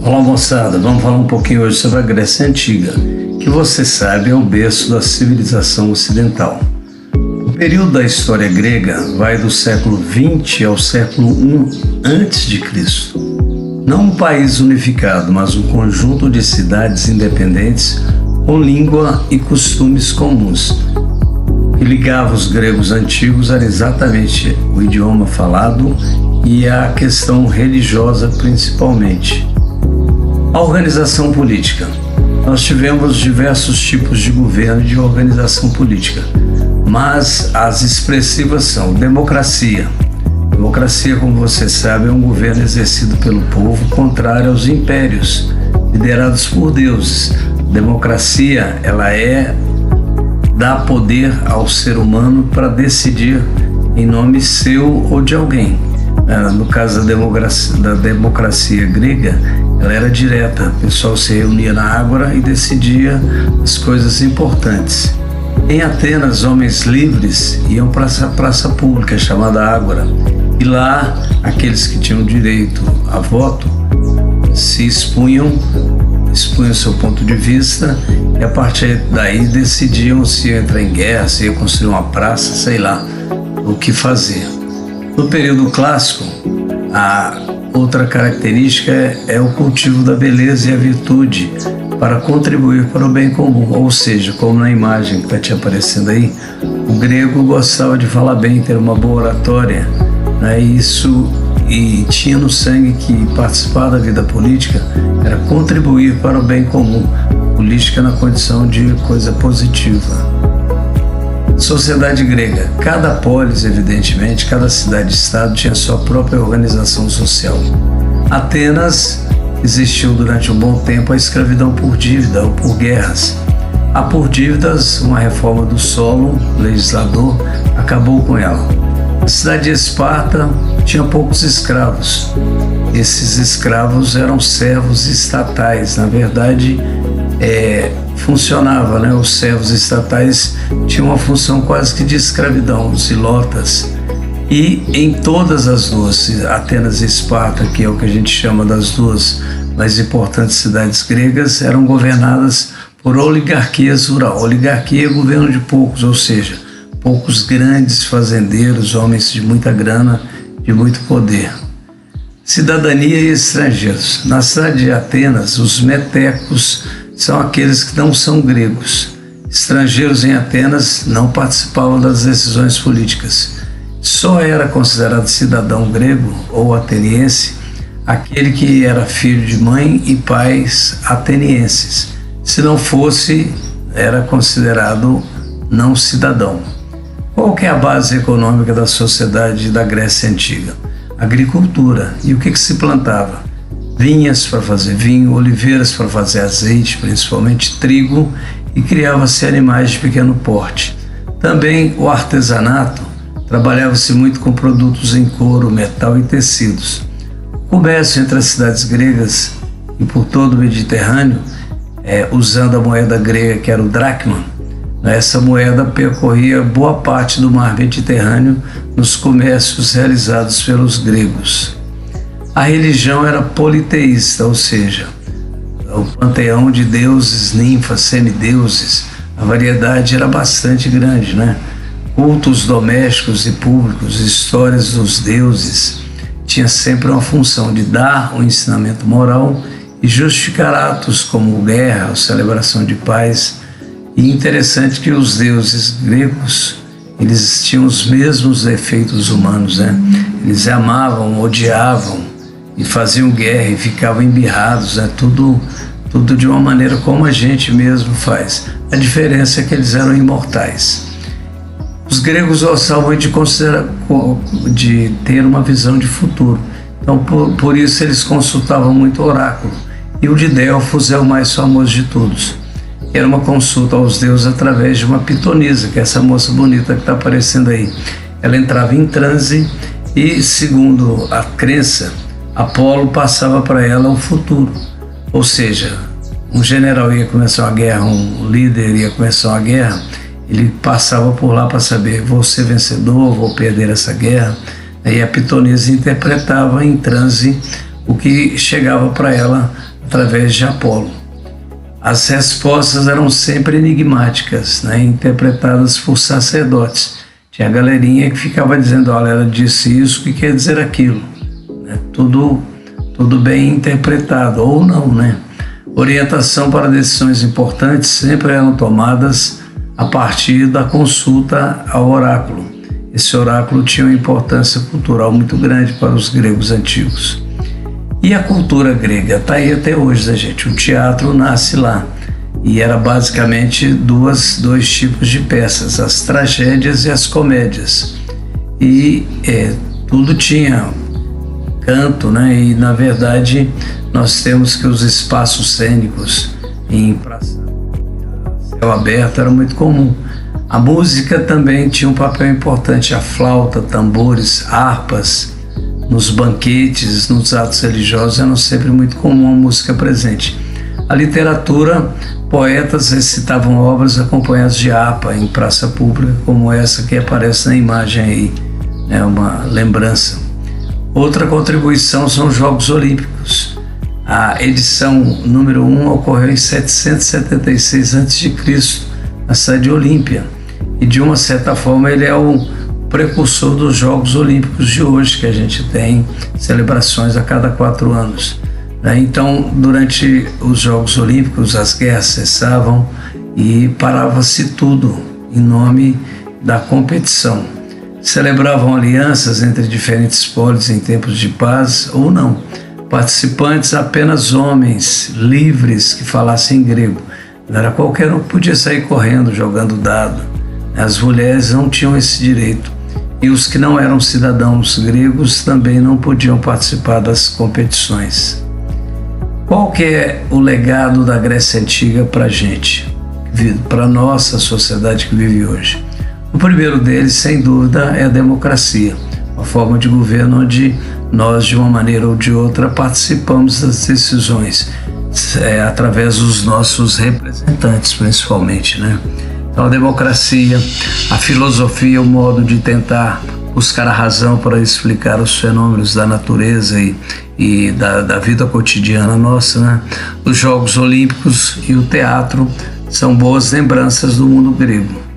Olá moçada, vamos falar um pouquinho hoje sobre a Grécia Antiga, que você sabe é o berço da civilização ocidental. O período da história grega vai do século XX ao século I a.C. Não um país unificado, mas um conjunto de cidades independentes com língua e costumes comuns. O que ligava os gregos antigos era exatamente o idioma falado e a questão religiosa principalmente. A organização política. Nós tivemos diversos tipos de governo e de organização política, mas as expressivas são democracia. Democracia, como você sabe, é um governo exercido pelo povo contrário aos impérios, liderados por deuses. Democracia, ela dá poder ao ser humano para decidir em nome seu ou de alguém. No caso da democracia grega, ela era direta. O pessoal se reunia na ágora e decidia as coisas importantes. Em Atenas, homens livres iam para essa praça pública chamada Ágora. E lá, aqueles que tinham direito a voto se expunham seu ponto de vista e a partir daí decidiam se ia entrar em guerra, se ia construir uma praça, sei lá, o que fazer. No período clássico, a outra característica é o cultivo da beleza e a virtude para contribuir para o bem comum, ou seja, como na imagem que está te aparecendo aí, o grego gostava de falar bem, ter uma boa oratória, né? E tinha no sangue que participar da vida política era contribuir para o bem comum, política na condição de coisa positiva. Sociedade grega. Cada polis, evidentemente, cada cidade-estado tinha sua própria organização social. Atenas existiu durante um bom tempo a escravidão por dívida ou por guerras. A por dívidas, uma reforma do solo, legislador, acabou com ela. A cidade de Esparta tinha poucos escravos. Esses escravos eram servos estatais. Na verdade, funcionava, né? Os servos estatais tinham uma função quase que de escravidão, os ilotas. E em todas as duas, Atenas e Esparta, que é o que a gente chama das duas mais importantes cidades gregas, eram governadas por oligarquias rurais. Oligarquia é governo de poucos, ou seja, poucos grandes fazendeiros, homens de muita grana, de muito poder. Cidadania e estrangeiros. Na cidade de Atenas, os metecos são aqueles que não são gregos. Estrangeiros em Atenas não participavam das decisões políticas. Só era considerado cidadão grego ou ateniense aquele que era filho de mãe e pais atenienses. Se não fosse, era considerado não cidadão. Qual que é a base econômica da sociedade da Grécia Antiga? Agricultura. E o que se plantava? Vinhas para fazer vinho, oliveiras para fazer azeite, principalmente trigo, e criava-se animais de pequeno porte. Também o artesanato, trabalhava-se muito com produtos em couro, metal e tecidos. O comércio entre as cidades gregas e por todo o Mediterrâneo, usando a moeda grega que era o dracma, essa moeda percorria boa parte do mar Mediterrâneo nos comércios realizados pelos gregos. A religião era politeísta, ou seja, o panteão de deuses, ninfas, semideuses, a variedade era bastante grande, né? Cultos domésticos e públicos, histórias dos deuses, tinha sempre uma função de dar um ensinamento moral e justificar atos como guerra ou celebração de paz. E interessante que os deuses gregos, eles tinham os mesmos defeitos humanos, né? Eles amavam, odiavam e faziam guerra e ficavam embirrados, né? Tudo de uma maneira como a gente mesmo faz. A diferença é que eles eram imortais. Os gregos gostavam de ter uma visão de futuro. Então, por isso eles consultavam muito oráculo. E o de Delfos é o mais famoso de todos. Era uma consulta aos deuses através de uma pitonisa, que é essa moça bonita que está aparecendo aí. Ela entrava em transe e, segundo a crença, Apolo passava para ela o futuro. Ou seja, um general ia começar uma guerra, um líder ia começar uma guerra, ele passava por lá para saber, vou ser vencedor, vou perder essa guerra. Aí a pitonisa interpretava em transe o que chegava para ela através de Apolo. As respostas eram sempre enigmáticas, né, interpretadas por sacerdotes. Tinha a galerinha que ficava dizendo, olha, ela disse isso, o que quer dizer aquilo? Né, tudo bem interpretado, ou não, né? Orientação para decisões importantes sempre eram tomadas a partir da consulta ao oráculo. Esse oráculo tinha uma importância cultural muito grande para os gregos antigos. E a cultura grega está aí até hoje, né, gente? O teatro nasce lá e era basicamente dois tipos de peças, as tragédias e as comédias. E tudo tinha canto, né? E na verdade nós temos que os espaços cênicos em praça, céu aberto era muito comum. A música também tinha um papel importante, a flauta, tambores, harpas. Nos banquetes, nos atos religiosos era sempre muito comum a música presente. A literatura, poetas recitavam obras acompanhadas de harpa em praça pública, como essa que aparece na imagem aí, é uma lembrança. Outra contribuição são os Jogos Olímpicos. A edição número 1 ocorreu em 776 a.C., na cidade de Olímpia. E de uma certa forma ele é o precursor dos Jogos Olímpicos de hoje, que a gente tem celebrações a cada 4 anos. Então, durante os Jogos Olímpicos, as guerras cessavam e parava-se tudo em nome da competição. Celebravam alianças entre diferentes polis em tempos de paz ou não. Participantes apenas homens livres que falassem grego. Não era qualquer um que podia sair correndo, jogando dado. As mulheres não tinham esse direito. E os que não eram cidadãos gregos também não podiam participar das competições. Qual que é o legado da Grécia Antiga para a gente, para a nossa sociedade que vive hoje? O primeiro deles, sem dúvida, é a democracia, uma forma de governo onde nós, de uma maneira ou de outra, participamos das decisões, através dos nossos representantes, principalmente, né? Então, a democracia, a filosofia, o modo de tentar buscar a razão para explicar os fenômenos da natureza e da vida cotidiana nossa, né? Os Jogos Olímpicos e o teatro são boas lembranças do mundo grego.